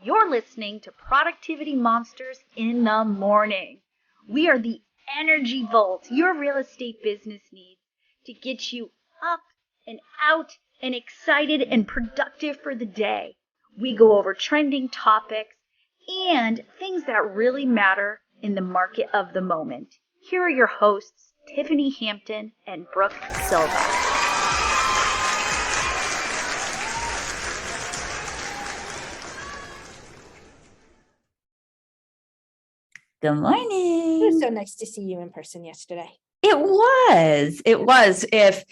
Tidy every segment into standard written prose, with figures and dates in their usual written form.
You're listening to Productivity Monsters in the Morning. We are the energy volt your real estate business needs to get you up and out and excited and productive for the day. We go over trending topics and things that really matter in the market of the moment. Here are your hosts, Tiffany Hampton and Brooke Silva. Good morning. It was so nice to see you in person yesterday. It was. If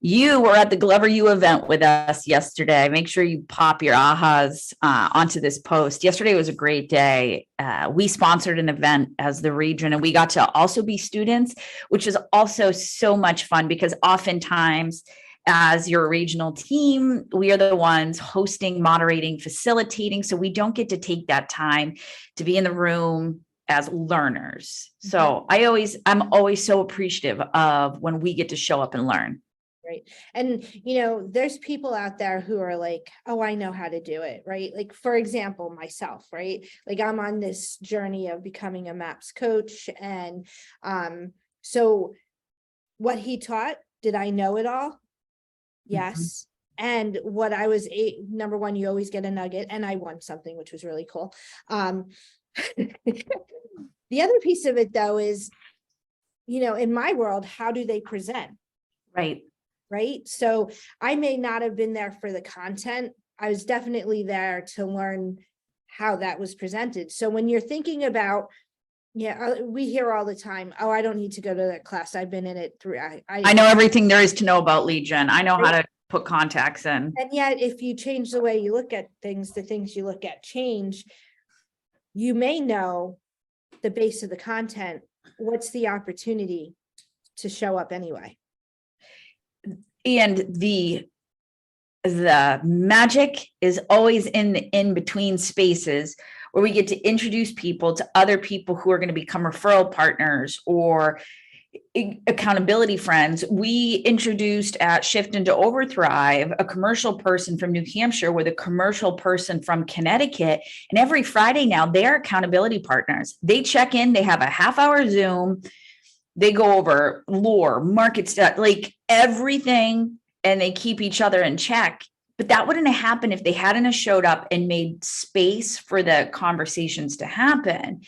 you were at the Glover U event with us yesterday, make sure you pop your ahas onto this post. Yesterday was a great day. We sponsored an event as the region, and we got to also be students, which is also so much fun because oftentimes as your regional team, we are the ones hosting, moderating, facilitating. So we don't get to take that time to be in the room as learners. So I'm always so appreciative of when we get to show up and learn. Right. And, there's people out there who are like, oh, I know how to do it. Right. Like, for example, myself, right. Like I'm on this journey of becoming a MAPS coach. And so what he taught, did I know it all? Yes. Mm-hmm. And what I was, number one, you always get a nugget, and I won something, which was really cool. The other piece of it, though, is, in my world, how do they present? Right. So I may not have been there for the content. I was definitely there to learn how that was presented. So when you're thinking about, we hear all the time, oh, I don't need to go to that class. I've been in it through. I know everything there is to know about lead gen. I know how to put contacts in. And yet, if you change the way you look at things, the things you look at change. You may know the base of the content. What's the opportunity to show up anyway? And the magic is always in the in-between spaces where we get to introduce people to other people who are going to become referral partners or accountability friends. We introduced at Shift into Overthrive a commercial person from New Hampshire with a commercial person from Connecticut. And every Friday now, they are accountability partners. They check in, they have a half-hour Zoom, they go over lore, market stuff, like everything, and they keep each other in check. But that wouldn't have happened if they hadn't have showed up and made space for the conversations to happen.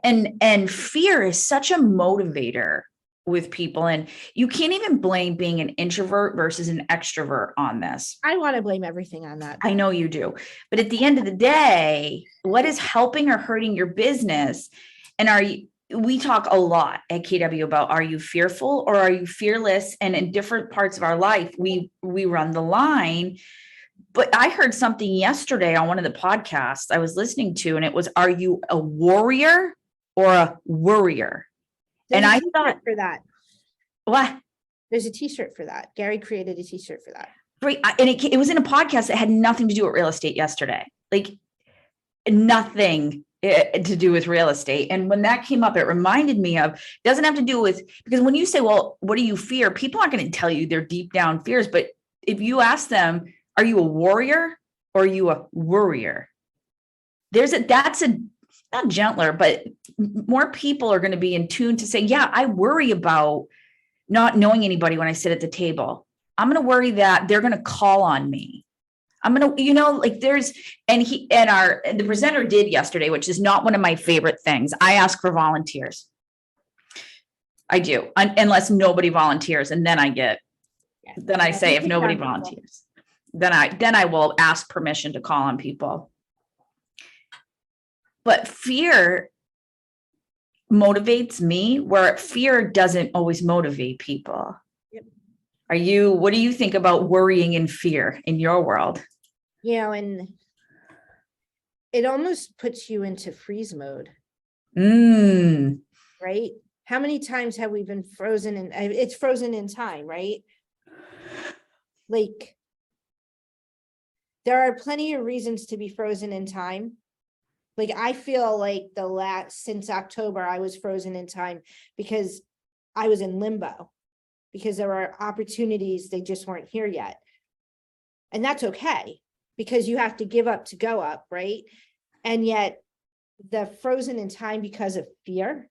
And fear is such a motivator with people, and you can't even blame being an introvert versus an extrovert on this. I want to blame everything on that. I know you do, but at the end of the day, what is helping or hurting your business? And we talk a lot at KW about, are you fearful or are you fearless? And in different parts of our life, we run the line. But I heard something yesterday on one of the podcasts I was listening to, and it was, are you a warrior or a worrier? There's and I thought for that. What? There's a t-shirt for that. Gary created a t-shirt for that. Great. And it was in a podcast that had nothing to do with real estate yesterday. Like nothing to do with real estate. And when that came up, it reminded me of, it doesn't have to do with, because when you say, well, what do you fear? People aren't going to tell you their deep down fears. But if you ask them, are you a warrior or are you a worrier? That's not gentler, but more people are going to be in tune to say, yeah, I worry about not knowing anybody when I sit at the table. I'm going to worry that they're going to call on me. I'm going to, the presenter did yesterday, which is not one of my favorite things. I ask for volunteers. I do, unless nobody volunteers. And then I say, if nobody volunteers, then I will ask permission to call on people. But fear motivates me, where fear doesn't always motivate people. Yep. What do you think about worrying and fear in your world? And it almost puts you into freeze mode. Right? How many times have we been frozen it's frozen in time, right? Like, there are plenty of reasons to be frozen in time. Like, I feel like since October, I was frozen in time because I was in limbo, because there were opportunities, they just weren't here yet. And that's okay, because you have to give up to go up, right? And yet the frozen in time because of fear.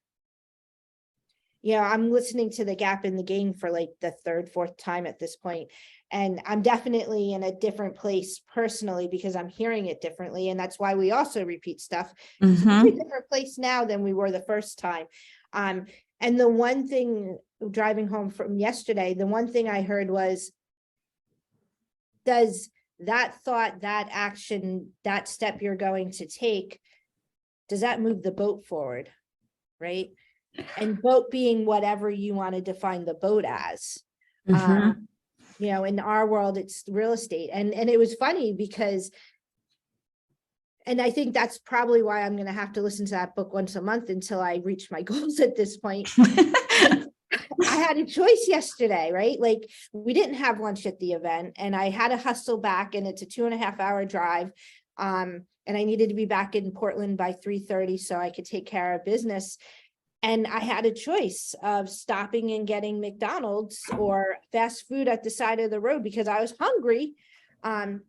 I'm listening to the Gap in the Gain for like the third, fourth time at this point. And I'm definitely in a different place personally because I'm hearing it differently. And that's why we also repeat stuff. It's a different place now than we were the first time. And the one thing driving home from yesterday, the one thing I heard was, does that thought, that action, that step you're going to take, does that move the boat forward? Right. And boat being whatever you want to define the boat as. In our world, it's real estate. And it was funny because, and I think that's probably why I'm going to have to listen to that book once a month until I reach my goals at this point. I had a choice yesterday, right? Like we didn't have lunch at the event and I had to hustle back, and it's a 2.5-hour drive. And I needed to be back in Portland by 3:30 so I could take care of business. And I had a choice of stopping and getting McDonald's or fast food at the side of the road because I was hungry. And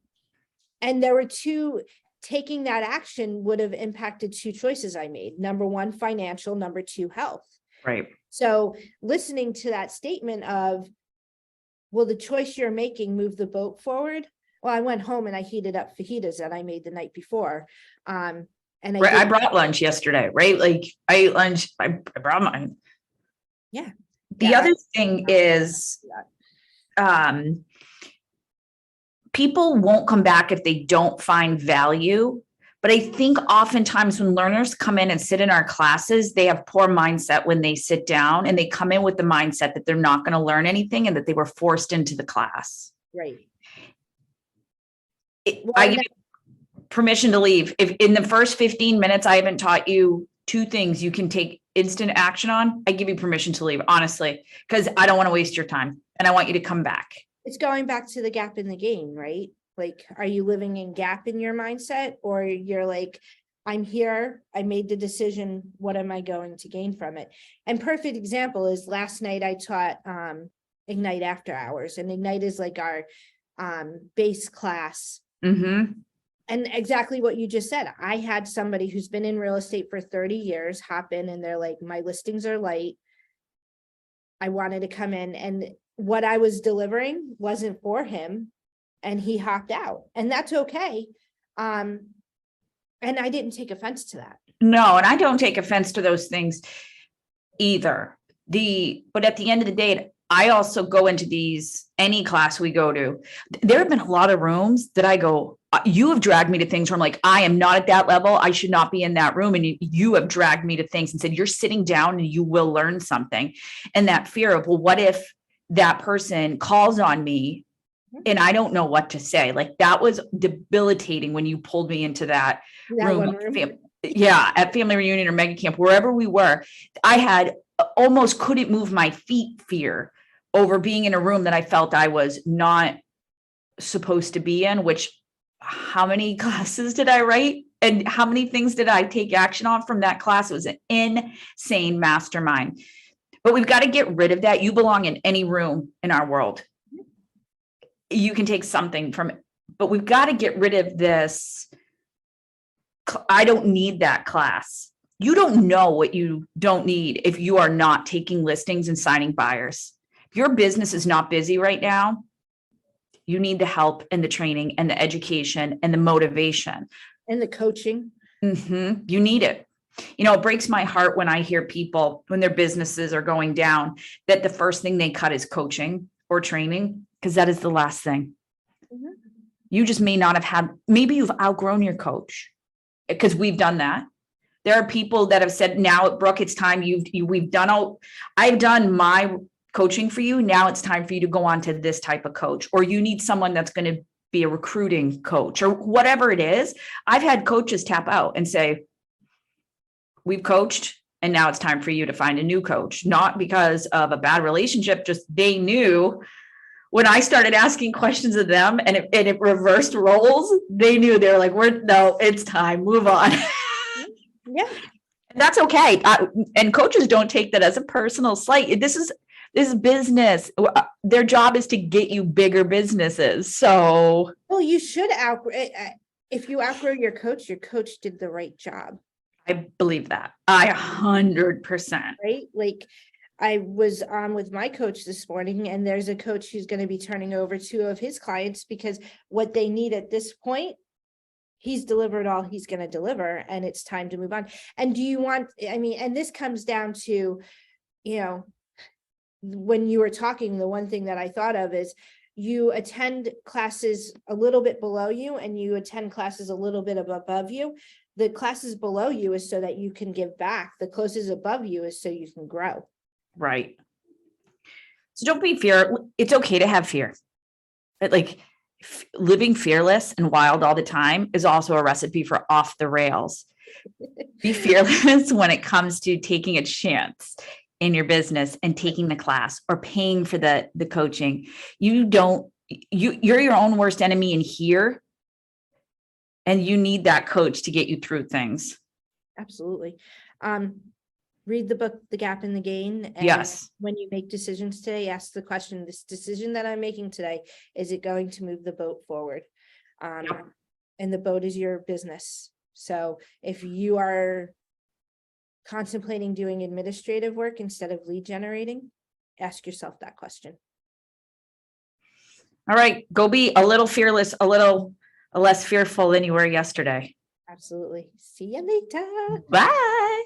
there were taking that action would have impacted two choices I made. Number one, financial. Number two, health. Right. So listening to that statement of, will the choice you're making move the boat forward? Well, I went home and I heated up fajitas that I made the night before. And I brought lunch yesterday, right? Like I ate lunch. I brought mine. Yeah. The other thing is, people won't come back if they don't find value. But I think oftentimes when learners come in and sit in our classes, they have poor mindset when they sit down, and they come in with the mindset that they're not going to learn anything and that they were forced into the class. Right. I give you permission to leave. If in the first 15 minutes, I haven't taught you 2 things you can take instant action on, I give you permission to leave, honestly, because I don't want to waste your time and I want you to come back. It's going back to the Gap in the Gain, right? Like, are you living in gap in your mindset, or you're like, I'm here, I made the decision, what am I going to gain from it? And perfect example is last night I taught Ignite after hours, and Ignite is like our base class. And exactly what you just said. I had somebody who's been in real estate for 30 years hop in and they're like, my listings are light. I wanted to come in, and what I was delivering wasn't for him, and he hopped out, and that's okay. And I didn't take offense to that. No, and I don't take offense to those things either. But at the end of the day, I also go into any class we go to. There have been a lot of rooms that I go, you have dragged me to things where I'm like, I am not at that level. I should not be in that room. And you have dragged me to things and said, you're sitting down and you will learn something. And that fear of, well, what if that person calls on me and I don't know what to say? Like, that was debilitating when you pulled me into that room. Yeah, at family reunion or mega camp, wherever we were, I had almost couldn't move my feet fear over being in a room that I felt I was not supposed to be in, which how many classes did I write? And how many things did I take action on from that class? It was an insane mastermind. But we've got to get rid of that. You belong in any room in our world. You can take something from it, but we've got to get rid of this. I don't need that class. You don't know what you don't need if you are not taking listings and signing buyers. If your business is not busy right now, you need the help and the training and the education and the motivation. And the coaching. You need it. It breaks my heart when I hear people, when their businesses are going down, that the first thing they cut is coaching or training, because that is the last thing. You just may not have maybe you've outgrown your coach, because we've done that. There are people that have said, now, Brooke, it's time I've done my coaching for you. Now it's time for you to go on to this type of coach, or you need someone that's going to be a recruiting coach or whatever it is. I've had coaches tap out and say, we've coached and now it's time for you to find a new coach, not because of a bad relationship. Just they knew when I started asking questions of them and it reversed roles, they knew. They were like, no, it's time, move on. Yeah. That's okay. And coaches don't take that as a personal slight. This is business. Their job is to get you bigger businesses. So, well, you should if you outgrow your coach did the right job. I believe that. I 100%. Right? Like I was on with my coach this morning, and there's a coach who's going to be turning over 2 of his clients because what they need at this point, he's delivered all he's going to deliver, and it's time to move on. And do you want, I mean, and this comes down to, when you were talking, the one thing that I thought of is you attend classes a little bit below you and you attend classes a little bit above you. The classes below you is so that you can give back. The classes above you is so you can grow. Right. So don't be fear. It's okay to have fear. But like living fearless and wild all the time is also a recipe for off the rails. Be fearless when it comes to taking a chance in your business and taking the class or paying for the coaching. You're your own worst enemy in here. And you need that coach to get you through things. Absolutely. Read the book, The Gap in the Gain. And yes. When you make decisions today, ask the question, this decision that I'm making today, is it going to move the boat forward? Yep. And the boat is your business. So if you are contemplating doing administrative work instead of lead generating, ask yourself that question. All right. Go be a little fearless, a little less fearful than you were yesterday. Absolutely. See you later. Bye.